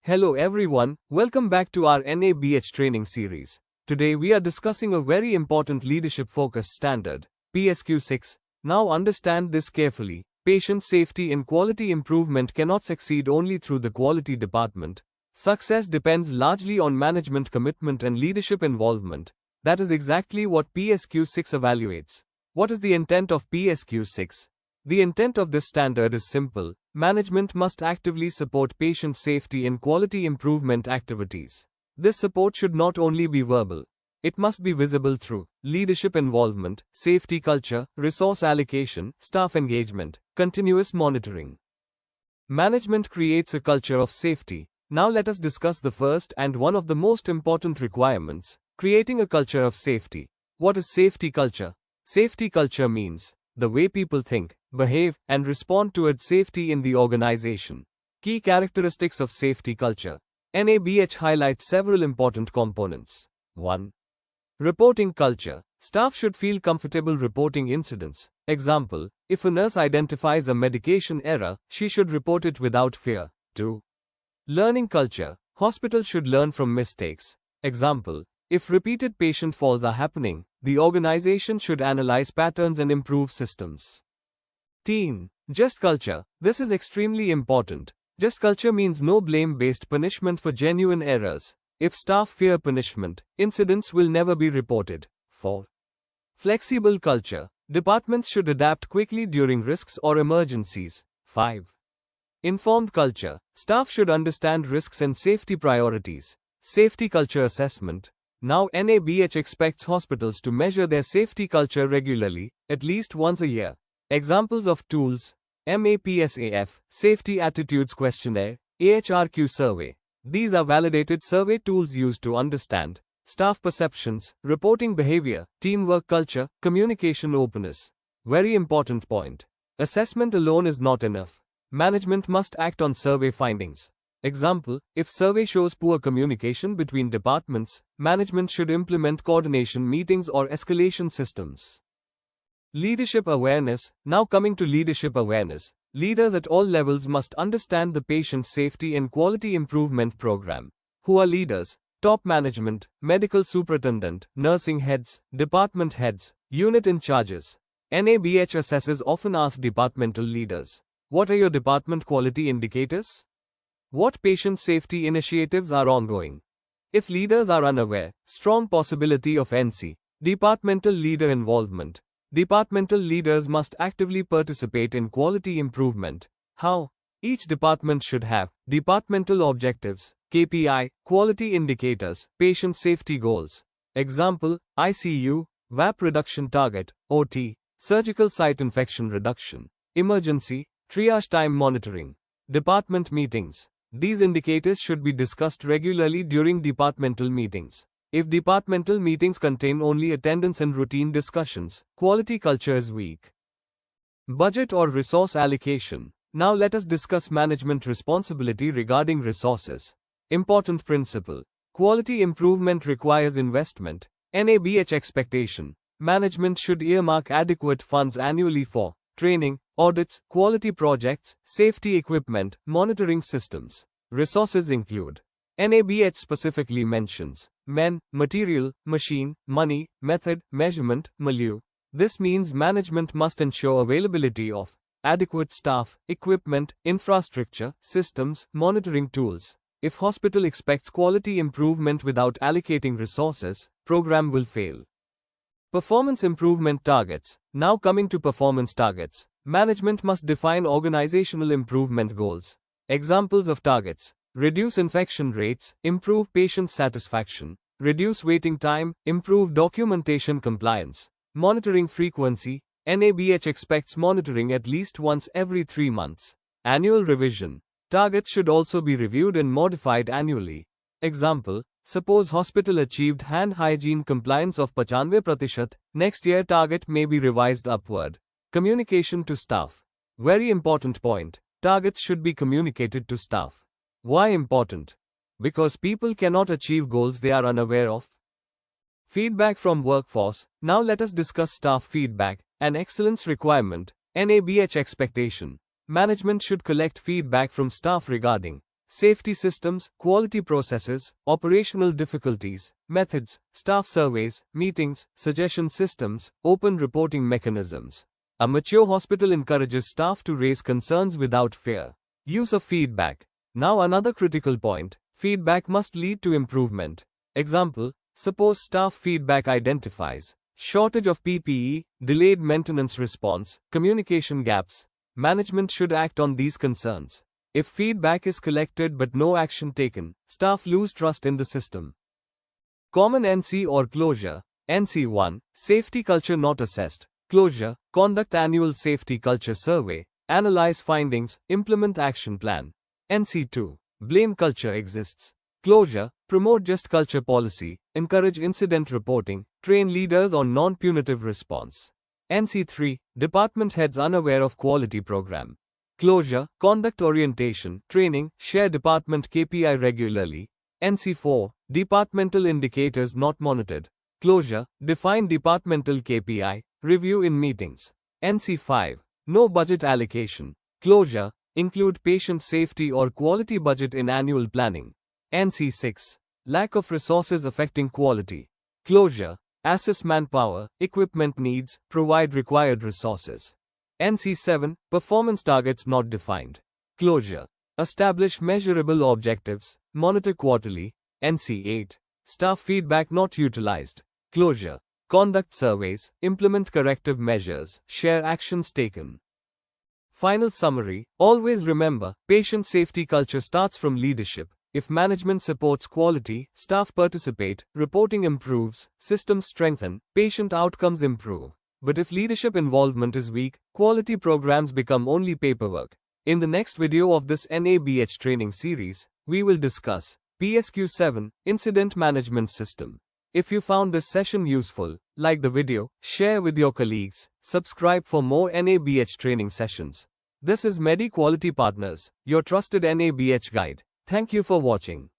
Hello everyone, welcome back to our NABH training series. Today we are discussing a very important leadership-focused standard, PSQ.6. Now understand this carefully. Patient safety and quality improvement cannot succeed only through the quality department. Success depends largely on management commitment and leadership involvement. That is exactly what PSQ.6 evaluates. What is the intent of PSQ.6? The intent of this standard is simple. Management must actively support patient safety and quality improvement activities. This support should not only be verbal. It must be visible through leadership involvement, safety culture, resource allocation, staff engagement, continuous monitoring. Management creates a culture of safety. Now let us discuss the first and one of the most important requirements, creating a culture of safety. What is safety culture? Safety culture means the way people think, behave, and respond towards safety in the organization. Key characteristics of safety culture. NABH highlights several important components. 1. Reporting culture. Staff should feel comfortable reporting incidents. Example, if a nurse identifies a medication error, she should report it without fear. 2. Learning culture. Hospital should learn from mistakes. Example, if repeated patient falls are happening, the organization should analyze patterns and improve systems. Teen. Just culture. This is extremely important. Just culture means no blame-based punishment for genuine errors. If staff fear punishment, incidents will never be reported. 4. Flexible culture. Departments should adapt quickly during risks or emergencies. 5. Informed culture. Staff should understand risks and safety priorities. Safety culture assessment. Now NABH expects hospitals to measure their safety culture regularly, at least once a year. Examples of tools: MAPSAF, Safety Attitudes Questionnaire, AHRQ Survey. These are validated survey tools used to understand staff perceptions, reporting behavior, teamwork culture, communication openness. Very important point. Assessment alone is not enough. Management must act on survey findings. Example, if survey shows poor communication between departments, management should implement coordination meetings or escalation systems. Leadership awareness. Now coming to leadership awareness. Leaders at all levels must understand the patient safety and quality improvement program. Who are leaders? Top management, medical superintendent, nursing heads, department heads, unit in charges. NABH assessors often ask departmental leaders, what are your department quality indicators? What patient safety initiatives are ongoing? If leaders are unaware, strong possibility of NC, departmental leader involvement. Departmental leaders must actively participate in quality improvement. How? Each department should have departmental objectives, KPI, quality indicators, patient safety goals. Example, ICU, VAP reduction target, OT, surgical site infection reduction, emergency, triage time monitoring, department meetings. These indicators should be discussed regularly during departmental meetings. If departmental meetings contain only attendance and routine discussions, quality culture is weak. Budget or resource allocation. Now let us discuss management responsibility regarding resources. Important principle. Quality improvement requires investment. NABH expectation. Management should earmark adequate funds annually for training, audits, quality projects, safety equipment, monitoring systems. Resources include. NABH specifically mentions men, material, machine, money, method, measurement, milieu. This means management must ensure availability of adequate staff, equipment, infrastructure, systems, monitoring tools. If hospital expects quality improvement without allocating resources, program will fail. Performance improvement targets. Now coming to performance targets. Management must define organizational improvement goals. Examples of targets: reduce infection rates, improve patient satisfaction, reduce waiting time, improve documentation compliance, monitoring frequency. NABH expects monitoring at least once every 3 months. Annual revision. Targets should also be reviewed and modified annually. Example, suppose hospital achieved hand hygiene compliance of 95%, next year target may be revised upward. Communication to staff. Very important point. Targets should be communicated to staff. Why important? Because people cannot achieve goals they are unaware of. Feedback from workforce. Now let us discuss staff feedback, an excellence requirement, NABH expectation. Management should collect feedback from staff regarding safety systems, quality processes, operational difficulties, methods, staff surveys, meetings, suggestion systems, open reporting mechanisms. A mature hospital encourages staff to raise concerns without fear. Use of feedback. Now another critical point, feedback must lead to improvement. Example, suppose staff feedback identifies shortage of PPE, delayed maintenance response, communication gaps. Management should act on these concerns. If feedback is collected but no action taken, staff lose trust in the system. Common NC or closure. NC1, safety culture not assessed. Closure, conduct annual safety culture survey, analyze findings, implement action plan. NC2, blame culture exists. Closure, promote just culture policy, encourage incident reporting, train leaders on non-punitive response. NC3, department heads unaware of quality program. Closure, conduct orientation, training, share department KPI regularly. NC4, departmental indicators not monitored. Closure, define departmental KPI, review in meetings. NC5, no budget allocation. Closure, include patient safety or quality budget in annual planning. NC6, lack of resources affecting quality. Closure, assess manpower, equipment needs, provide required resources. NC7, performance targets not defined. Closure, establish measurable objectives, monitor quarterly. NC8, staff feedback not utilized. Closure, conduct surveys, implement corrective measures, share actions taken. Final summary, always remember, patient safety culture starts from leadership. If management supports quality, staff participate, reporting improves, systems strengthen, patient outcomes improve. But if leadership involvement is weak, quality programs become only paperwork. In the next video of this NABH training series, we will discuss PSQ.6 Incident Management System. If you found this session useful, like the video, share with your colleagues, subscribe for more NABH training sessions. This is MediQuality Partners, your trusted NABH guide. Thank you for watching.